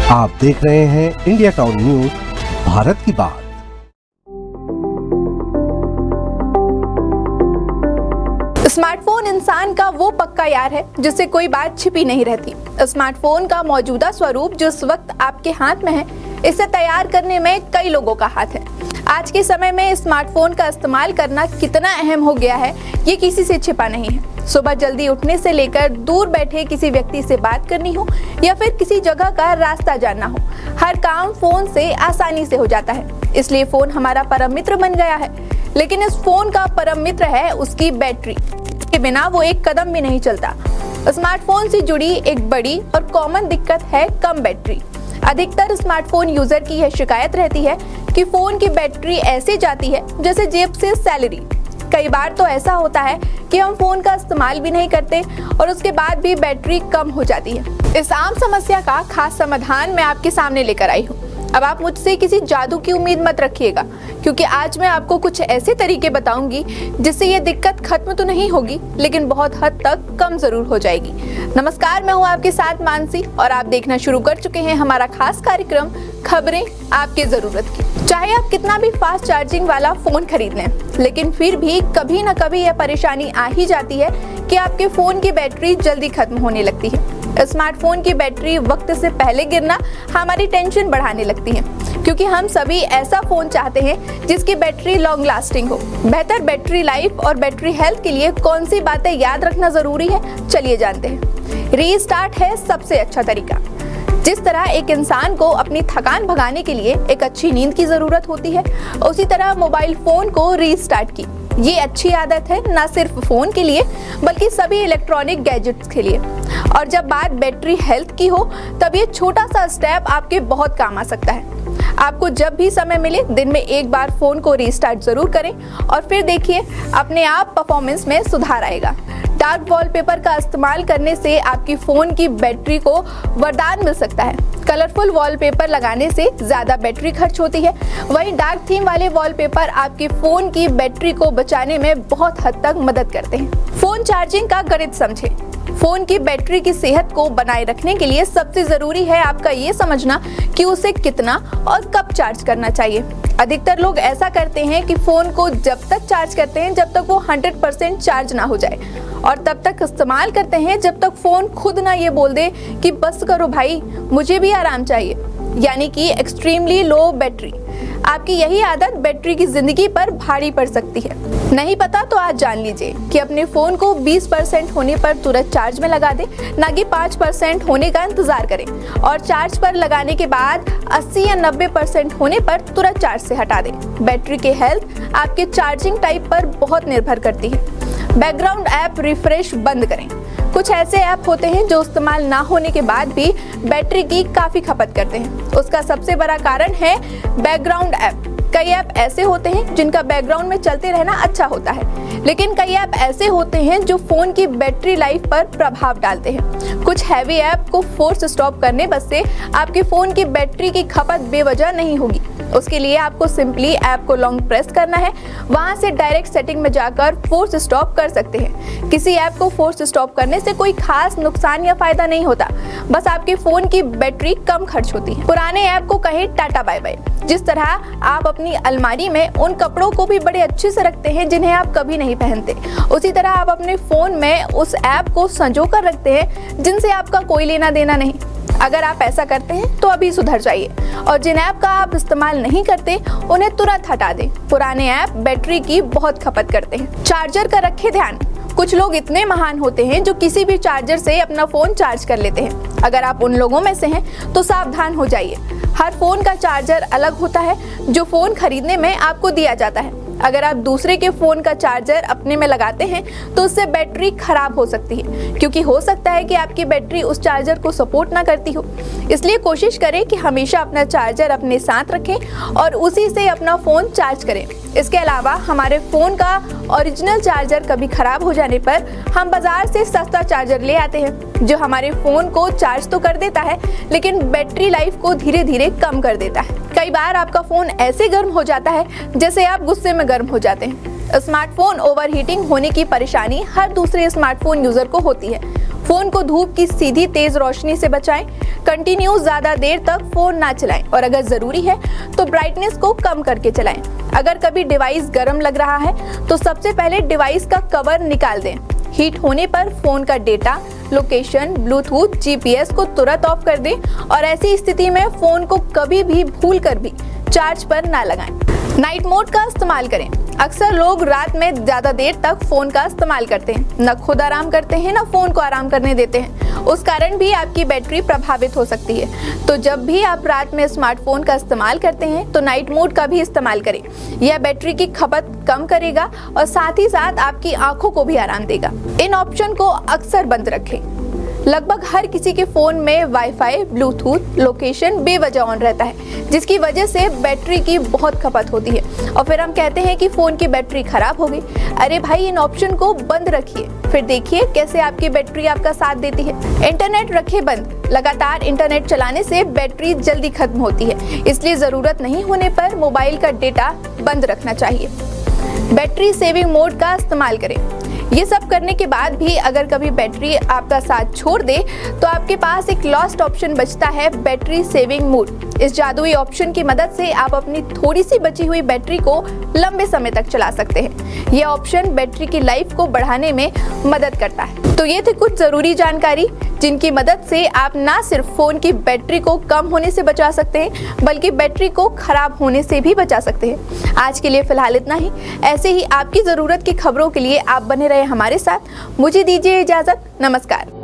आप देख रहे हैं इंडिया टाउन न्यूज, भारत की बात। स्मार्टफोन इंसान का वो पक्का यार है जिससे कोई बात छिपी नहीं रहती। स्मार्टफोन का मौजूदा स्वरूप जिस वक्त आपके हाथ में है, इसे तैयार करने में कई लोगों का हाथ है। आज के समय में स्मार्टफोन का इस्तेमाल करना कितना अहम हो गया है, ये किसी से छिपा नहीं है। सुबह जल्दी उठने से लेकर दूर बैठे किसी व्यक्ति से बात करनी हो या फिर किसी जगह का रास्ता जानना हो, हर काम फोन से आसानी से हो जाता है। इसलिए फोन हमारा परम मित्र बन गया है। लेकिन इस फोन का परम मित्र है उसकी बैटरी, के बिना वो एक कदम भी नहीं चलता। स्मार्टफोन से जुड़ी एक बड़ी और कॉमन दिक्कत है कम बैटरी। अधिकतर स्मार्टफोन यूजर की यह शिकायत रहती है कि फोन की बैटरी ऐसे जाती है जैसे जेब से सैलरी। कई बार तो ऐसा होता है कि हम फोन का इस्तेमाल भी नहीं करते और उसके बाद भी बैटरी कम हो जाती है। इस आम समस्या का खास समाधान मैं आपके सामने लेकर आई हूँ। अब आप मुझसे किसी जादू की उम्मीद मत रखिएगा, क्योंकि आज मैं आपको कुछ ऐसे तरीके बताऊंगी जिससे ये दिक्कत खत्म तो नहीं होगी, लेकिन बहुत हद तक कम जरूर हो जाएगी। नमस्कार, मैं हूँ आपके साथ मानसी और आप देखना शुरू कर चुके हैं हमारा खास कार्यक्रम खबरें आपकी जरूरत की। चाहे आप कितना भी फास्ट चार्जिंग वाला फोन खरीद लें, लेकिन फिर भी कभी न कभी यह परेशानी आ ही जाती है कि आपके फोन की बैटरी जल्दी खत्म होने लगती है। स्मार्टफोन की बैटरी वक्त से पहले गिरना हमारी टेंशन बढ़ाने लगती है, क्योंकि हम सभी ऐसा फोन चाहते हैं जिसकी बैटरी लॉन्ग लास्टिंग हो। बेहतर बैटरी लाइफ और बैटरी हेल्थ के लिए कौन सी बातें याद रखना जरूरी है, चलिए जानते हैं। रीस्टार्ट है सबसे अच्छा तरीका। जिस तरह एक इंसान को अपनी थकान भगाने के लिए एक अच्छी नींद की जरूरत होती है, उसी तरह मोबाइल फोन को रीस्टार्ट की ये अच्छी आदत है, न सिर्फ फोन के लिए बल्कि सभी इलेक्ट्रॉनिक गैजेट्स के लिए। और जब बात बैटरी हेल्थ की हो, तब ये छोटा सा स्टेप आपके बहुत काम आ सकता है। आपको जब भी समय मिले दिन में एक बार फोन को रीस्टार्ट जरूर करें और फिर देखिए अपने आप परफॉर्मेंस में सुधार आएगा। डार्क वॉलपेपर का इस्तेमाल करने से आपकी फोन की बैटरी को वरदान मिल सकता है। कलरफुल वॉलपेपर लगाने से ज्यादा बैटरी खर्च होती है, वहीं डार्क थीम वाले वॉलपेपर आपके फोन की बैटरी को बचाने में बहुत हद तक मदद करते हैं। फोन चार्जिंग का गणित समझें। फोन की बैटरी की सेहत को बनाए रखने के लिए सबसे जरूरी है आपका ये समझना कि उसे कितना और कब चार्ज करना चाहिए। अधिकतर लोग ऐसा करते हैं कि फोन को जब तक चार्ज करते हैं जब तक वो 100% चार्ज ना हो जाए, और तब तक इस्तेमाल करते हैं जब तक फोन खुद ना ये बोल दे कि बस करो भाई, मुझे भी आराम चाहिए, यानी कि एक्सट्रीमली लो बैटरी। आपकी यही आदत बैटरी की जिंदगी पर भारी पड़ सकती है। नहीं पता तो आज जान लीजिए कि अपने फोन को 20% होने पर तुरंत चार्ज में लगा दें, ना कि 5% होने का इंतजार करें, और चार्ज पर लगाने के बाद 80 या 90% होने पर तुरंत चार्ज से हटा दें। बैटरी की हेल्थ आपके चार्जिंग टाइप पर बहुत निर्भर करती है। बैकग्राउंड ऐप रिफ्रेश बंद करें। कुछ ऐसे ऐप होते हैं जो इस्तेमाल ना होने के बाद भी बैटरी की काफी खपत करते हैं। उसका सबसे बड़ा कारण है बैकग्राउंड ऐप। कई ऐप ऐसे होते हैं जिनका बैकग्राउंड में चलते रहना अच्छा होता है, लेकिन कई ऐप ऐसे होते हैं जो फोन की बैटरी लाइफ पर प्रभाव डालते हैं। कुछ हैवी ऐप को फोर्स स्टॉप करने बस से आपके फोन की बैटरी की खपत बेवजह नहीं होगी। उसके लिए आपको सिंपली ऐप को लॉन्ग प्रेस करना है, वहां से डायरेक्ट सेटिंग में जाकर फोर्स स्टॉप कर सकते हैं। किसी ऐप को फोर्स स्टॉप करने से कोई खास नुकसान या फायदा नहीं होता, बस आपके फोन की बैटरी कम खर्च होती है। पुराने ऐप को कहें टाटा बाय बाय। जिस तरह आप अपनी अलमारी में उन कपड़ों को भी बड़े अच्छे से रखते हैं जिन्हें आप कभी नहीं पहनते, उसी तरह आप अपने फोन में उस ऐप को संजो कर रखते हैं जिनसे आपका कोई लेना देना नहीं। अगर आप ऐसा करते हैं तो अभी सुधर जाइए, और जिन ऐप का आप इस्तेमाल नहीं करते उन्हें तुरंत हटा दें। पुराने ऐप बैटरी की बहुत खपत करते हैं। चार्जर का रखें ध्यान। कुछ लोग इतने महान होते हैं जो किसी भी चार्जर से अपना फोन चार्ज कर लेते हैं। अगर आप उन लोगों में से हैं तो सावधान हो जाइए। हर फोन का चार्जर अलग होता है जो फोन खरीदने में आपको दिया जाता है। अगर आप दूसरे के फोन का चार्जर अपने में लगाते हैं तो उससे बैटरी खराब हो सकती है, क्योंकि हो सकता है कि आपकी बैटरी उस चार्जर को सपोर्ट ना करती हो। इसलिए कोशिश करें कि हमेशा अपना चार्जर अपने साथ रखें और उसी से अपना फोन चार्ज करें। इसके अलावा हमारे फोन का ओरिजिनल चार्जर कभी खराब हो जाने पर हम बाजार से सस्ता चार्जर ले आते हैं जो हमारे फोन को चार्ज तो कर देता है, लेकिन बैटरी लाइफ को धीरे धीरे कम कर देता है। कई बार आपका फोन ऐसे गर्म हो जाता है जैसे आप गुस्से में गर्म हो जाते हैं। स्मार्टफोन ओवरहीटिंग होने की परेशानी हर दूसरे स्मार्टफोन यूजर को होती है। फोन को धूप की सीधी तेज रोशनी से बचाएं, कंटिन्यू ज्यादा देर तक फोन ना चलाएं और अगर जरूरी है तो ब्राइटनेस को कम करके चलाएं। अगर कभी डिवाइस गर्म लग रहा है तो सबसे पहले डिवाइस का कवर निकाल दें। हीट होने पर फोन का डेटा, लोकेशन, ब्लूटूथ, जीपीएस को तुरंत ऑफ कर दें और ऐसी स्थिति में फोन को कभी भी भूल कर भी चार्ज पर ना लगाएं। नाइट मोड का इस्तेमाल करें। अक्सर लोग रात में ज्यादा देर तक फोन का इस्तेमाल करते हैं, न खुद आराम करते हैं न फोन को आराम करने देते हैं। उस कारण भी आपकी बैटरी प्रभावित हो सकती है। तो जब भी आप रात में स्मार्टफोन का इस्तेमाल करते हैं तो नाइट मोड का भी इस्तेमाल करें। यह बैटरी की खपत कम करेगा और साथ ही साथ आपकी आंखों को भी आराम देगा। इन ऑप्शन को अक्सर बंद रखें। लगभग हर किसी के फोन में वाईफाई, ब्लूटूथ, लोकेशन बेवजह ऑन रहता है, जिसकी वजह से बैटरी की बहुत खपत होती है और फिर हम कहते हैं कि फोन की बैटरी खराब हो गई। अरे भाई, इन ऑप्शन को बंद रखिए, फिर देखिए कैसे आपकी बैटरी आपका साथ देती है। इंटरनेट रखे बंद। लगातार इंटरनेट चलाने से बैटरी जल्दी खत्म होती है, इसलिए जरूरत नहीं होने पर मोबाइल का डेटा बंद रखना चाहिए। बैटरी सेविंग मोड का इस्तेमाल करें। ये सब करने के बाद भी अगर कभी बैटरी आपका साथ छोड़ दे तो आपके पास एक लास्ट ऑप्शन बचता है, बैटरी सेविंग मोड। इस जादुई ऑप्शन की मदद से आप अपनी थोड़ी सी बची हुई बैटरी को लंबे समय तक चला सकते हैं। यह ऑप्शन बैटरी की लाइफ को बढ़ाने में मदद करता है। तो ये थे कुछ जरूरी जानकारी जिनकी मदद से आप ना सिर्फ फोन की बैटरी को कम होने से बचा सकते हैं बल्कि बैटरी को खराब होने से भी बचा सकते हैं। आज के लिए फिलहाल इतना ही। ऐसे ही आपकी जरूरत की खबरों के लिए आप बने रहे हमारे साथ। मुझे दीजिए इजाजत। नमस्कार।